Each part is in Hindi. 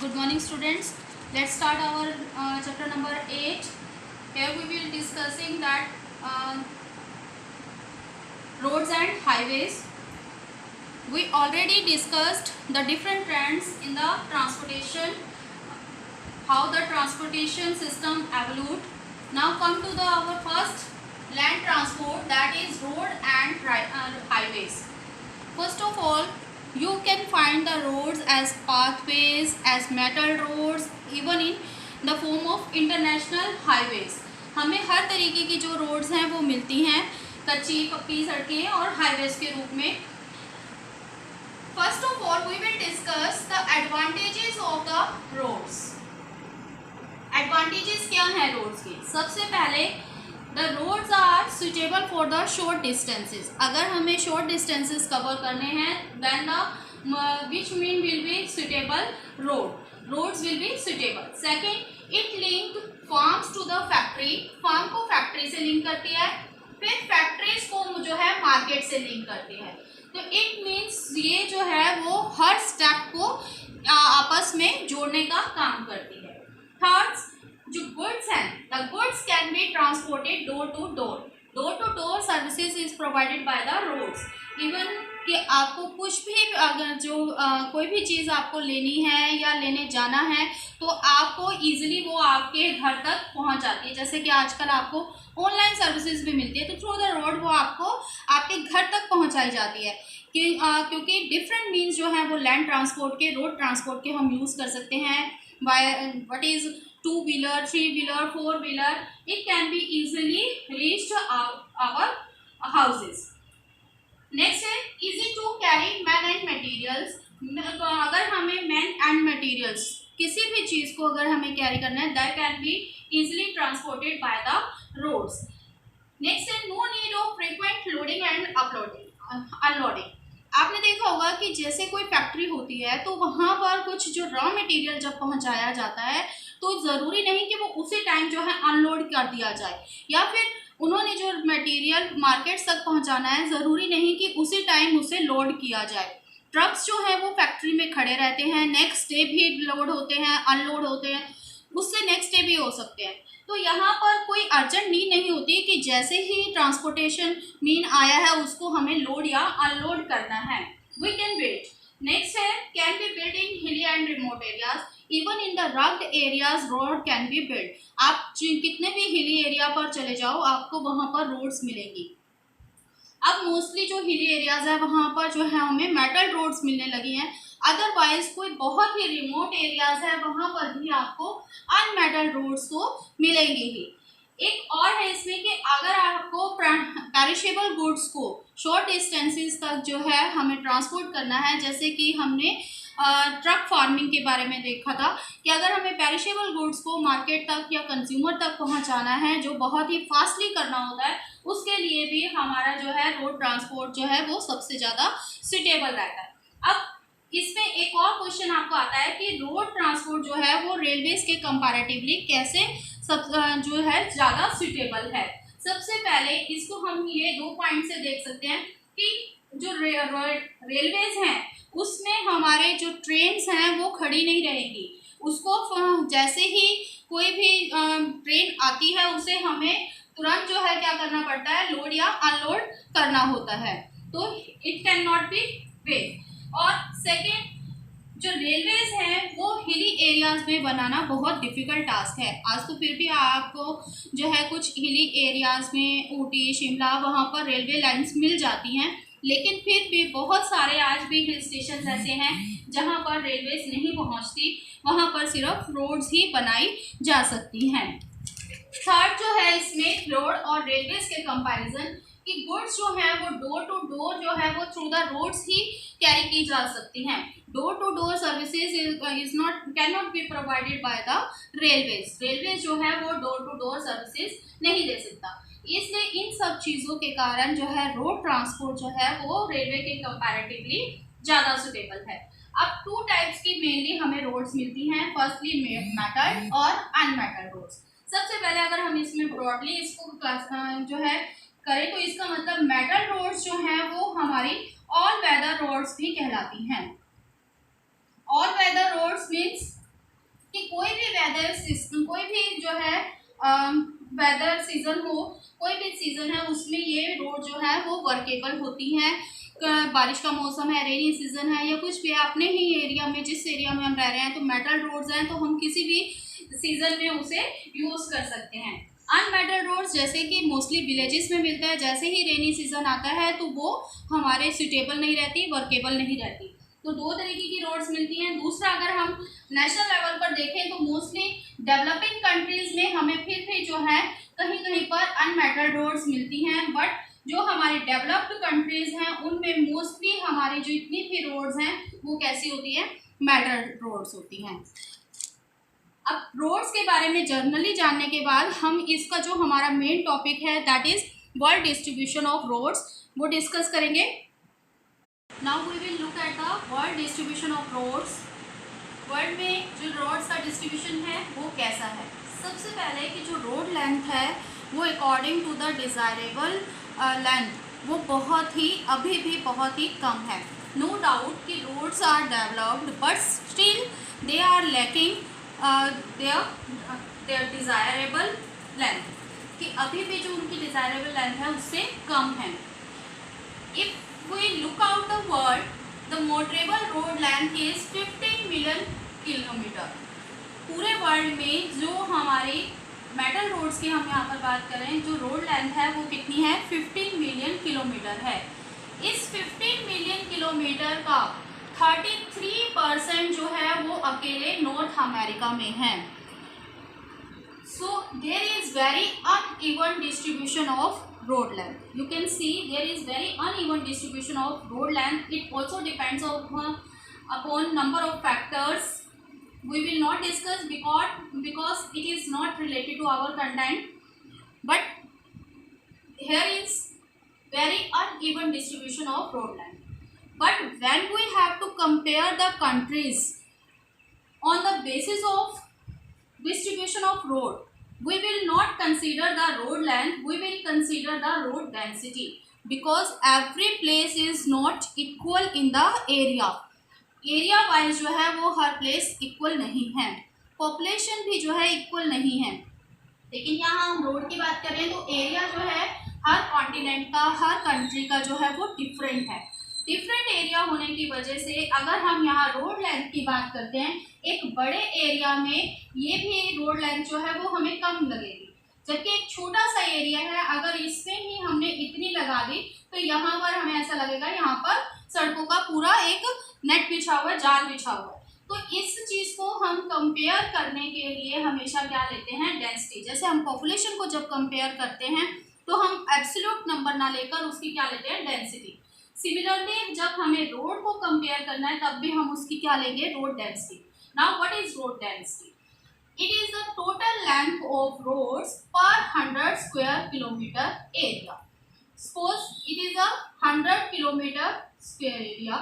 Good morning, students. Let's start our chapter number 8. Here we will discussing that roads and highways. We already discussed the different trends in the transportation, how the transportation system evolved. Now come to our first land transport, that is road and highways. First of all, you can find the roads as pathways, as metal roads, even in the form of international highways. हमें हर तरीके की जो रोड्स हैं वो मिलती हैं, कच्ची पक्की सड़कें और हाईवेज के रूप में. First of all, we will discuss the advantages of the roads. Advantages क्या हैं रोड्स के? सबसे पहले The roads are suitable for the short distances. अगर हमें short distances cover करने हैं, then the which mean will be suitable road. Roads will be suitable. Second, it link farms to the factory. Farm को factory से link करती है, फिर factories को जो है market से link करती है. तो it means ये जो है वो हर step को आपस में जोड़ने का काम करती है. Third, जो गुड्स हैं, the goods can be transported door to door. Door to door services is provided by the roads. Even कि आपको कुछ भी अगर जो कोई भी चीज़ आपको लेनी है या लेने जाना है तो आपको इजीली वो आपके घर तक पहुंच जाती है. जैसे कि आजकल आपको ऑनलाइन सर्विसेज भी मिलती है, तो थ्रू द रोड वो आपको आपके घर तक पहुंचाई जाती है. क्योंकि डिफरेंट मीन्स जो है वो लैंड ट्रांसपोर्ट के, रोड ट्रांसपोर्ट के हम यूज़ कर सकते हैं. By what is 2-wheeler, 3-wheeler, 4-wheeler, it can be easily reached our houses. Next है easy to carry men and materials. अगर हमें men and materials किसी भी चीज़ को अगर हमें कैरी करना है, that can be easily transported by the roads. Next है no need of frequent loading and unloading. आपने देखा होगा कि जैसे कोई फैक्ट्री होती है तो वहाँ पर कुछ जो रॉ मटेरियल जब पहुँचाया जाता है तो ज़रूरी नहीं कि वो उसी टाइम जो है अनलोड कर दिया जाए, या फिर उन्होंने जो मटेरियल मार्केट तक पहुँचाना है ज़रूरी नहीं कि उसी टाइम उसे लोड किया जाए. ट्रक्स जो है वो फैक्ट्री में खड़े रहते हैं, नेक्स्ट डे भी लोड होते हैं, अनलोड होते हैं, उससे नेक्स्ट डे भी हो सकते हैं. तो यहाँ पर कोई अर्जेंट नीड नहीं होती कि जैसे ही ट्रांसपोर्टेशन मीन आया है उसको हमें लोड या अनलोड करना है. We can build. नेक्स्ट है can be build in hilly and remote areas. Even in the rugged areas road can be build. आप कितने भी हिली एरिया पर चले जाओ आपको वहाँ पर रोड्स मिलेंगी. अब मोस्टली जो हिली एरियाज है वहाँ पर जो है हमें मेटल रोड्स मिलने लगी हैं. अदरवाइज कोई बहुत ही रिमोट एरियाज है वहाँ पर भी आपको अनमेटल रोड्स तो मिलेंगे ही. एक और है इसमें कि अगर आपको पेरिशेबल गुड्स को शॉर्ट डिस्टेंसेस तक जो है हमें ट्रांसपोर्ट करना है, जैसे कि हमने ट्रक फार्मिंग के बारे में देखा था कि अगर हमें पेरिशेबल गुड्स को मार्केट तक या कंज्यूमर तक पहुंचाना है जो बहुत ही फास्टली करना होता है, उसके लिए भी हमारा जो है रोड ट्रांसपोर्ट जो है वो सबसे ज़्यादा सुटेबल रहता है. अब इसमें एक और क्वेश्चन आपको आता है कि रोड ट्रांसपोर्ट जो है वो रेलवेज के कंपैरेटिवली कैसे जो है ज़्यादा सुटेबल है. सबसे पहले इसको हम ये 2 पॉइंट से देख सकते हैं कि जो रेलवेज हैं उसमें हमारे जो ट्रेन्स हैं वो खड़ी नहीं रहेंगी. उसको जैसे ही कोई भी ट्रेन आती है उसे हमें तुरंत जो है क्या करना पड़ता है, लोड या अनलोड करना होता है. तो it can not be wait. और सेकेंड, जो रेलवेज हैं वो हिली एरियाज में बनाना बहुत डिफ़िकल्ट टास्क है. आज तो फिर भी आपको जो है कुछ हिली एरियाज में ऊटी, शिमला वहाँ पर रेलवे लाइंस मिल जाती हैं, लेकिन फिर भी बहुत सारे आज भी हिल स्टेशन ऐसे हैं जहाँ पर रेलवेज नहीं पहुँचती, वहाँ पर सिर्फ रोड्स ही बनाई जा सकती हैं. थर्ड जो है इसमें रोड और रेलवेज के कंपैरिजन कि गुड्स जो है वो डोर टू डोर जो है वो थ्रू द रोड्स ही कैरी की जा सकती हैं. Door to door services can not be provided by the railways. Railways जो है वो डोर टू डोर सर्विसेज नहीं दे सकता. इसलिए इन सब चीज़ों के कारण जो है रोड ट्रांसपोर्ट जो है वो रेलवे के कंपैरेटिवली ज़्यादा सुटेबल है. अब 2 टाइप्स की मेनली हमें रोड्स मिलती हैं. फर्स्टली मेटल और अनमेटल रोड्स. सबसे पहले अगर हम इसमें ब्रॉडली इसको जो है करें तो इसका मतलब मेटल रोड्स जो हैं वो हमारी ऑल वेदर रोड्स भी कहलाती हैं. ऑल वेदर रोड्स मीन्स कोई भी जो है वेदर सीजन हो, कोई भी सीजन है उसमें ये रोड जो है वो वर्केबल होती हैं। बारिश का मौसम है, रेनी सीजन है या कुछ भी अपने ही एरिया में, जिस एरिया में हम रह रहे हैं तो मेटल रोड्स हैं तो हम किसी भी सीजन में उसे यूज कर सकते हैं। अनमेटल रोड्स जैसे कि मोस्टली विलेजेस में मिलता है, जैसे ही रेनी सीजन आता है तो वो हमारे सुटेबल नहीं रहती, वर्केबल नहीं रहती। तो दो तरीके की रोड्स मिलती हैं। दूसरा, अगर हम नेशनल लेवल पर देखें तो मोस्टली डेवलपिंग कंट्रीज में हमें फिर जो है कहीं कहीं पर अनमेटल रोड्स मिलती हैं, बट जो हमारी डेवलप्ड कंट्रीज हैं उनमें मोस्टली हमारी जो इतनी भी रोड्स हैं वो कैसी होती है, मेटल रोड्स होती हैं। अब रोड्स के बारे में जनरली जानने के बाद हम इसका जो हमारा मेन टॉपिक है that is world distribution of roads, वो डिस्कस करेंगे। Now we will look at the world distribution of roads. World में जो रोड्स का डिस्ट्रीब्यूशन है वो कैसा है। सबसे पहले कि जो रोड लेंथ है वो according to the desirable length वो बहुत ही अभी भी बहुत ही कम है। नो डाउट कि roads are developed but still they are lacking their desirable length, कि अभी भी जो उनकी डिज़ायरेबल लेंथ है उससे कम है। If we look out the world, the motorable road length is 15 million kilometre. पूरे वर्ल्ड में जो हमारी मेटल रोड्स की हम यहाँ पर बात करें, जो रोड लेंथ है वो कितनी है, 15 मिलियन किलोमीटर है। इस 15 मिलियन किलोमीटर का 33% जो है वो अकेले नॉर्थ अमेरिका में है। So there is very uneven distribution of road length. You can see there is very uneven distribution of road length. It also depends upon number of factors. We will not discuss because it is not related to our content. But here is very uneven distribution of road length. But when we have to compare the countries on the basis of distribution of road, we will not consider the road length, we will consider the road density, because every place is not equal in the area wise जो है वो हर प्लेस इक्वल नहीं है, पॉपुलेशन भी जो है इक्वल नहीं है। लेकिन यहाँ हम रोड की बात करें तो एरिया जो है हर कॉन्टिनेंट का, हर कंट्री का जो है वो डिफरेंट है। डिफरेंट एरिया होने की वजह से अगर हम यहाँ रोड लेंथ की बात करते हैं, एक बड़े एरिया में ये भी रोड लेंथ जो है वो हमें कम लगेगी, जबकि एक छोटा सा एरिया है अगर इसमें ही हमने इतनी लगा दी तो यहाँ पर हमें ऐसा लगेगा यहाँ पर सड़कों का पूरा एक नेट बिछा हुआ है, जाल बिछा हुआ है। तो इस चीज़ को हम कंपेयर करने के लिए हमेशा क्या लेते हैं, डेंसिटी। जैसे हम पॉपुलेशन को जब कंपेयर करते हैं तो हम एब्सोल्यूट नंबर ना लेकर उसकी क्या लेते हैं, डेंसिटी। सिमिलरली जब हमें रोड को कंपेयर करना है तब भी हम उसकी क्या लेंगे, road density. Now what is road density? It is the total length of roads per 100 square kilometer area. Suppose it is a 100 kilometer square area.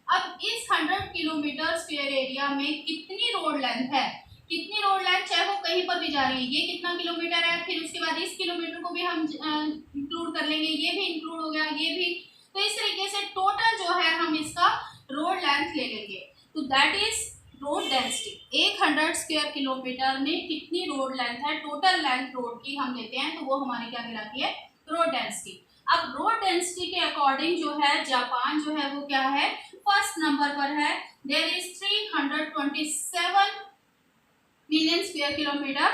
अब इस 100 किलोमीटर स्क्वायर एरिया में कितनी रोड लेंथ है, कितनी रोड लेंथ चाहे वो कहीं पर भी जा रही है, ये कितना किलोमीटर है, फिर उसके बाद इस किलोमीटर को भी हम इंक्लूड कर लेंगे, ये भी इंक्लूड हो गया, ये भी। तो इस तरीके से टोटल जो है हम इसका रोड लेंथ ले लेंगे, तो that is road density. 100 square kilometre में कितनी रोड लेंथ है, टोटल लेंथ रोड की हम लेते हैं तो वो हमारी क्या कहलाती है, रोड डेंसिटी। अब रोड डेंसिटी के अकॉर्डिंग जो है जापान जो है वो क्या है, फर्स्ट नंबर पर है। There is 327 million square kilometre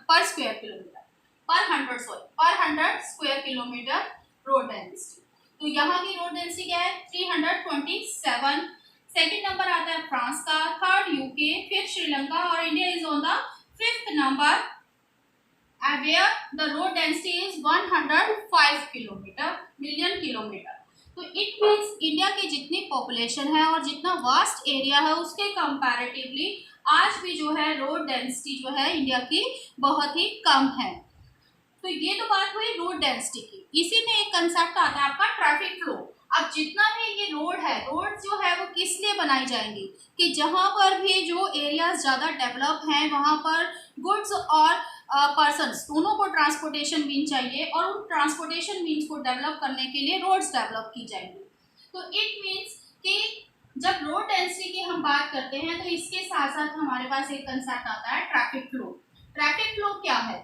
per square kilometre per 100 square kilometre road density. तो यहाँ की रोड डेंसिटी क्या है, 327। सेकेंड नंबर आता है फ्रांस का, थर्ड यूके, फिर श्रीलंका और India is on the 5th number where the road density is 105 million kilometre. तो इट मीन्स इंडिया की जितनी पॉपुलेशन है और जितना वास्ट एरिया है उसके कंपैरेटिवली आज भी जो है रोड डेंसिटी जो है इंडिया की बहुत ही कम है। तो ये तो बात हुई रोड डेंसिटी की। इसी में एक कंसेप्ट आता है आपका ट्रैफिक फ्लो। अब जितना भी ये रोड है, रोड जो है वो किस लिए बनाई जाएंगी, कि जहाँ पर भी जो एरियाज ज़्यादा डेवलप हैं वहाँ पर गुड्स और पर्सन्स दोनों को ट्रांसपोर्टेशन मीन चाहिए और उन ट्रांसपोर्टेशन मीन्स को डेवलप करने के लिए रोड्स डेवलप की जाएंगी। तो इट मीन्स कि जब रोड डेंसिटी की हम बात करते हैं तो इसके साथ साथ हमारे पास एक कंसेप्ट आता है ट्रैफिक फ्लो। ट्रैफिक फ्लो क्या है?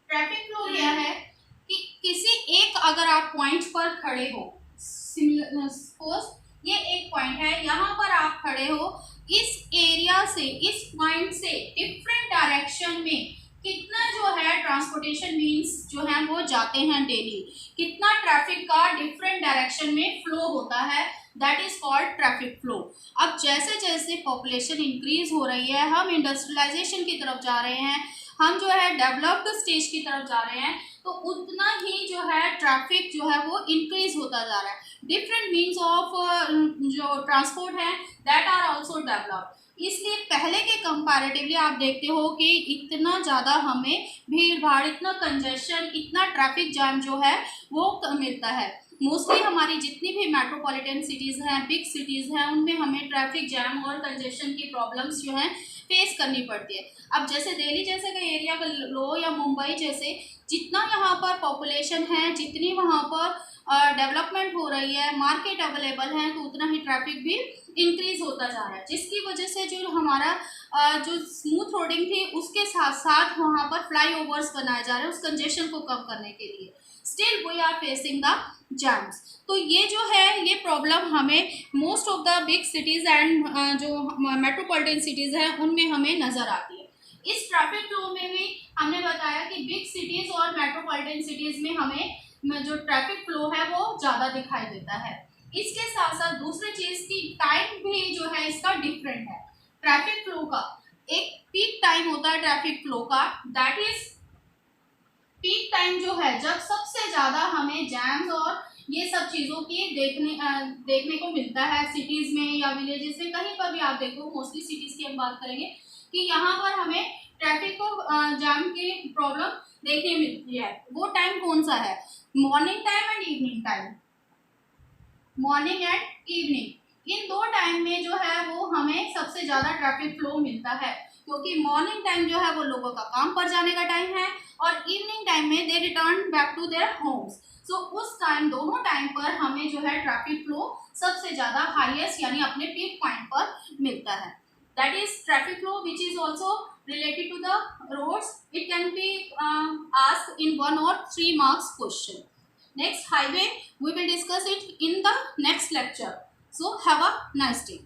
ट्रैफिक फ्लो क्या है कि किसी एक अगर आप पॉइंट पर खड़े हो, सपोज ये एक पॉइंट है, यहाँ पर आप खड़े हो, इस एरिया से, इस पॉइंट से डिफरेंट डायरेक्शन में कितना जो है ट्रांसपोर्टेशन मीन्स जो है वो जाते हैं डेली, कितना ट्रैफिक का डिफरेंट डायरेक्शन में फ्लो होता है, that is called traffic flow. अब जैसे जैसे पॉपुलेशन इंक्रीज हो रही है, हम इंडस्ट्रियलाइजेशन की तरफ जा रहे हैं, हम जो है डेवलप्ड स्टेज की तरफ जा रहे हैं, तो उतना ही जो है ट्रैफिक जो है वो इंक्रीज होता जा रहा है। डिफरेंट मीन्स ऑफ जो ट्रांसपोर्ट है दैट आर आल्सो डेवलप्ड, इसलिए पहले के कंपैरेटिवली आप देखते हो कि इतना ज़्यादा हमें भीड़ भाड़, इतना कंजेशन, इतना ट्रैफिक जाम जो है वो मिलता है। मोस्टली हमारी जितनी भी मेट्रोपॉलिटन सिटीज़ हैं, बिग सिटीज़ हैं, उनमें हमें ट्रैफिक जैम और कंजेशन की प्रॉब्लम्स जो हैं फेस करनी पड़ती है। अब जैसे दिल्ली जैसे का एरिया का लो या मुंबई जैसे, जितना यहाँ पर पॉपुलेशन है, जितनी वहाँ पर डेवलपमेंट हो रही है, मार्केट अवेलेबल है, तो उतना ही ट्रैफिक भी इंक्रीज होता जा रहा है, जिसकी वजह से जो हमारा जो स्मूथ रोडिंग थी उसके साथ साथ वहाँ पर फ्लाईओवर्स बनाए जा रहे हैं उस कंजेशन को कम करने के लिए। Still we are facing the jams. तो ये जो है ये प्रॉब्लम हमें most of the big cities and जो मेट्रोपॉलिटन सिटीज़ हैं उनमें हमें नज़र आती है। इस ट्रैफिक फ्लो में भी हमने बताया कि बिग सिटीज़ और मेट्रोपॉलिटन सिटीज़ में हमें जो ट्रैफिक फ्लो है वो ज़्यादा दिखाई देता है। इसके साथ साथ दूसरी चीज़ की टाइम भी जो है इसका डिफरेंट है। ट्रैफिक फ्लो का एक पीक टाइम होता है ट्रैफिक फ्लो का, दैट इज पीक टाइम जो है जब सबसे ज़्यादा हमें जैम्स और ये सब चीज़ों की देखने को मिलता है सिटीज़ में या विलेजेस में, कहीं पर भी आप देखो, मोस्टली सिटीज़ की हम बात करेंगे कि यहाँ पर हमें ट्रैफिक को जाम की प्रॉब्लम देखने मिलती है। वो टाइम कौन सा है? Morning time and evening time. Morning and evening, इन दो टाइम में जो है वो हमें सबसे ज़्यादा ट्रैफिक फ्लो मिलता है, क्योंकि मॉर्निंग टाइम जो है वो लोगों का काम पर जाने का टाइम है और इवनिंग टाइम में they return back to their homes. So उस टाइम, दोनों टाइम पर हमें जो है ट्रैफिक फ्लो सबसे ज़्यादा हाईएस्ट यानी अपने पीक पॉइंट पर मिलता है। That is traffic flow which is also related to the roads. It can be asked in 1 or 3 marks question. Next, highway, we will discuss it in the next lecture. So have a nice day.